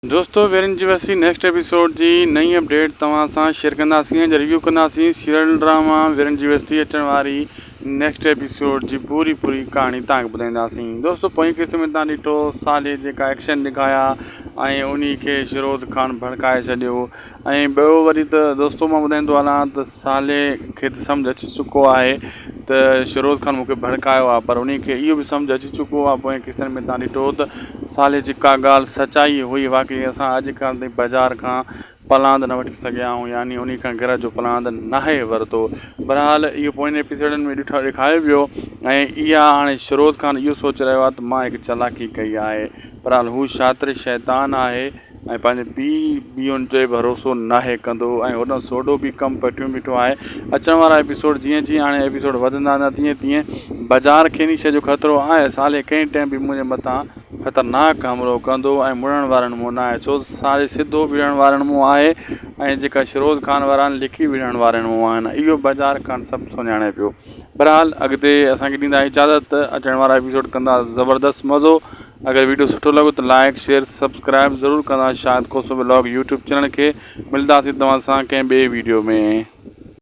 दोस्तों वीरन जी वसी next episode जी नई अपडेट तव्हां सां शेयर कंदासीं ऐं रिव्यू कंदासीं सीरियल ड्रामा वीरन जी वसी अचण वारी नेक्स्ट एपिसोड जी पूरी कहानी तव्हांखे ॿुधाईंदासीं। दोस्तों पोइ केस में तव्हां ॾिठो साले जेका एक्शन ॾेखारिया ऐं उन खे शिरोज ख़ान भड़काए छॾियो। ऐं ॿियो वरी त दोस्तों मां ॿुधाईंदो हलां त साले खे त सम्झ अची चुको आहे त शिरोज ख़ान मूंखे भड़कायो आहे, पर उन खे इहो बि सम्झ अची चुको आहे पोइ किस्तनि में तव्हां ॾिठो त साले जी का ॻाल्हि सचाई हुई। वाक़ई असां अॼुकल्ह ताईं बाज़ार खां पलांद न वठी सघिया आहियूं, यानी उन खां घर जो पलांद नाहे वरितो। बहरहाल इहो पोइ एपिसोडनि में ॾेखारियो वियो ऐं इहा हाणे शिरोज ख़ान इहो सोचे रहियो आहे त मां हिकु चालाकी कई आहे। बहरहाल हू शातिर शैतान आहे ऐं पंहिंजे ॿियुनि जे भरोसो नाहे कंदो ऐं हुन सोडो बि कमु पटियूं बीठो आहे। अचण वारा एपिसोड जीअं जीअं हाणे एपिसोड वधंदा न तीअं तीअं बाज़ार खे नी शइ जो ख़तरो आहे। साले कंहिं टाइम बि मुंहिंजे मथां ख़तरनाक हमलो कंदो ऐं मुड़ण वारनि मुंहुं न आहे, छो साले सिधो विढ़ण वारनि मुंहुं आहे ऐं जेका शिरोज ख़ान वारा आहिनि लिखी विढ़ण वारनि मुंहुं आहिनि। इहो बाज़ार ख़ान सभु सुञाणे पियो। बहरहाल अॻिते असांखे ॾींदा इजाज़त, अचण वारा एपिसोड कंदा ज़बरदस्त मज़ो। अगर वीडियो सुठो लॻो त लाइक शेयर सब्सक्राइब ज़रूरु कंदा। शायदि को सो व्लॉग यूट्यूब चैनल खे मिलंदासीं तव्हां सां कंहिं ॿिए वीडियो में।